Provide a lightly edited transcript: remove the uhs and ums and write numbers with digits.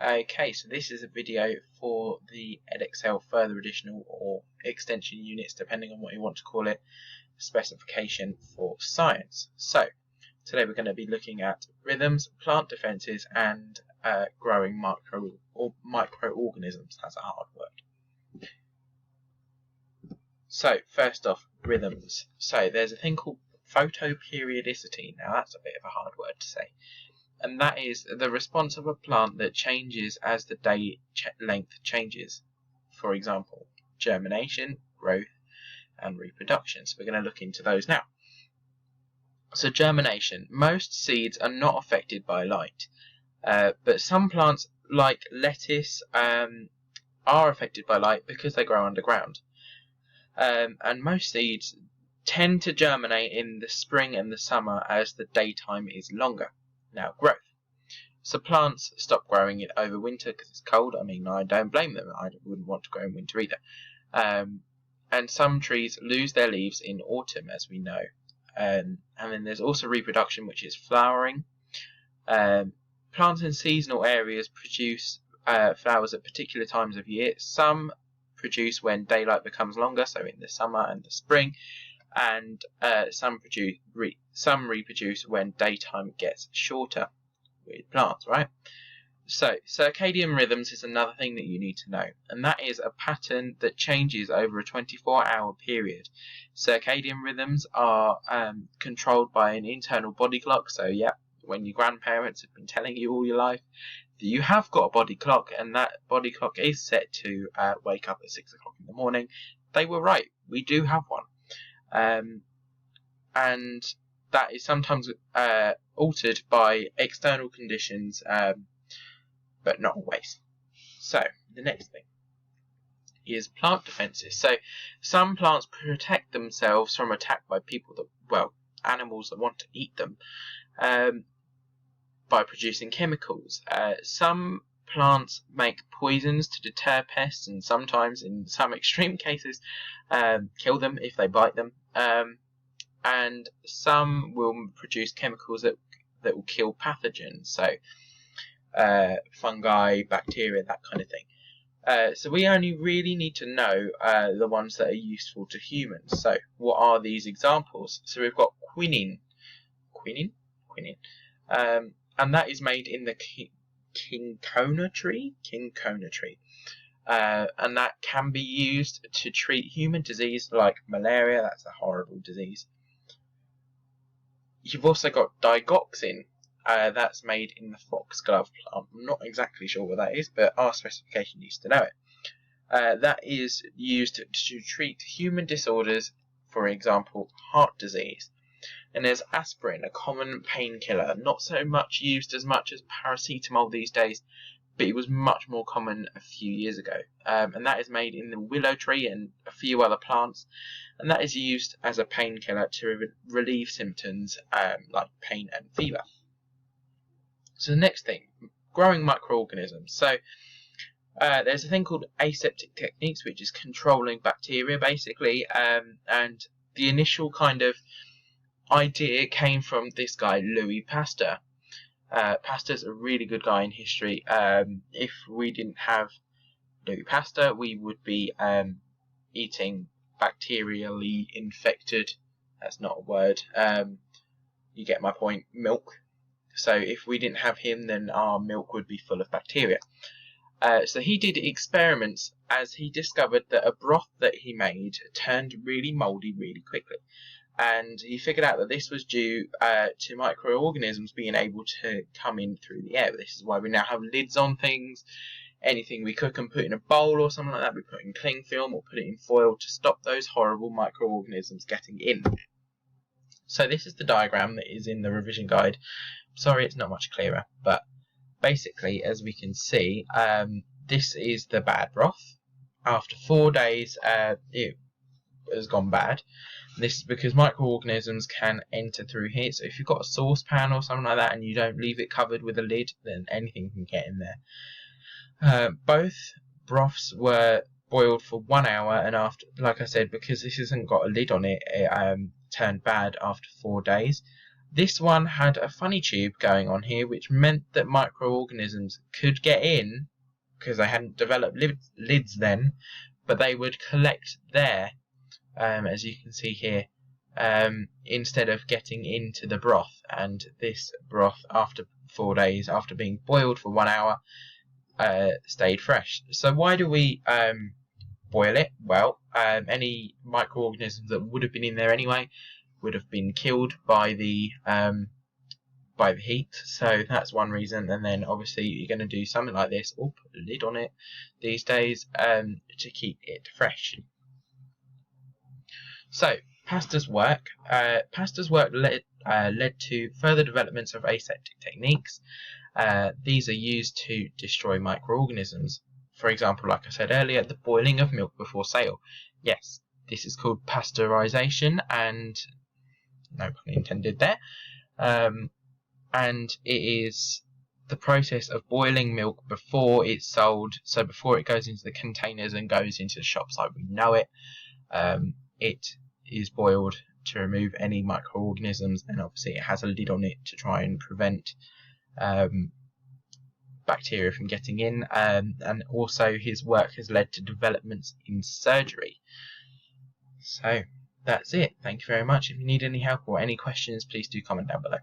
Okay, so this is a video for the Edexcel further additional or extension units, depending on what you want to call it, specification for science. So today we're going to be looking at rhythms, plant defenses, and growing microorganisms. That's a hard word. So first off, rhythms. So there's a thing called photoperiodicity. Now that's a bit of a hard word to say. And that is the response of a plant that changes as the day length changes. For example, germination, growth, and reproduction. So we're going to look into those now. So germination. Most seeds are not affected by light, but some plants like lettuce are affected by light because they grow underground. And most seeds tend to germinate in the spring and the summer as the daytime is longer. Now, growth. So plants stop growing over winter because it's cold. I mean, I don't blame them. I wouldn't want to grow in winter either. And some trees lose their leaves in autumn, as we know. And then there's also reproduction, which is flowering. Plants in seasonal areas produce flowers at particular times of year. Some produce when daylight becomes longer, so in the summer and the spring. And some reproduce when daytime gets shorter with plants, right? So circadian rhythms is another thing that you need to know, and that is a pattern that changes over a 24-hour period. Circadian rhythms are controlled by an internal body clock. So yeah, when your grandparents have been telling you all your life that you have got a body clock, and that body clock is set to wake up at 6 o'clock in the morning, they were right. We do have one. And that is sometimes altered by external conditions, but not always. So the next thing is plant defenses. So some plants protect themselves from attack by people animals that want to eat them, by producing chemicals. Some plants make poisons to deter pests, and sometimes, in some extreme cases, kill them if they bite them. And some will produce chemicals that will kill pathogens, so fungi, bacteria, that kind of thing. So we only really need to know the ones that are useful to humans. So what are these examples? So we've got quinine, and that is made in the cinchona tree, and that can be used to treat human disease like malaria. That's a horrible disease. You've also got digoxin, that's made in the foxglove plant. I'm not exactly sure what that is, but our specification used to know it. That is used to treat human disorders, for example, heart disease. And there's aspirin, a common painkiller, not so much used as much as paracetamol these days, but it was much more common a few years ago. And that is made in the willow tree and a few other plants, and that is used as a painkiller to relieve symptoms like pain and fever. So the next thing, growing microorganisms. So there's a thing called aseptic techniques, which is controlling bacteria basically, and the initial kind of idea came from this guy, Louis Pasteur. Pasteur's a really good guy in history. If we didn't have Louis Pasteur, we would be eating bacterially infected, that's not a word, you get my point, milk. So if we didn't have him, then our milk would be full of bacteria. So he did experiments as he discovered that a broth that he made turned really mouldy really quickly. And he figured out that this was due to microorganisms being able to come in through the air. This is why we now have lids on things. Anything we cook and put in a bowl or something like that, we put in cling film or put it in foil to stop those horrible microorganisms getting in. So this is the diagram that is in the revision guide. Sorry, it's not much clearer, but basically, as we can see, this is the bad broth. After 4 days, it has gone bad. This is because microorganisms can enter through here. So if you've got a saucepan or something like that and you don't leave it covered with a lid, then anything can get in there. Both broths were boiled for 1 hour, and after, like I said, because this hasn't got a lid on it, it turned bad after 4 days. This one had a funny tube going on here, which meant that microorganisms could get in, because they hadn't developed lids then, but they would collect there, as you can see here, instead of getting into the broth. And this broth, after 4 days, after being boiled for 1 hour, stayed fresh. So why do we boil it? Well, any microorganisms that would have been in there anyway would have been killed by the heat, so that's one reason. And then obviously you're going to do something like this, or put a lid on it these days, to keep it fresh. So Pasteur's work led to further developments of aseptic techniques. These are used to destroy microorganisms. For example, like I said earlier, the boiling of milk before sale. Yes, this is called pasteurization, and no pun intended there. And it is the process of boiling milk before it's sold, so before it goes into the containers and goes into the shops like we know it. It is boiled to remove any microorganisms, and obviously it has a lid on it to try and prevent bacteria from getting in. And also his work has led to developments in surgery. So that's it. Thank you very much. If you need any help or any questions, please do comment down below.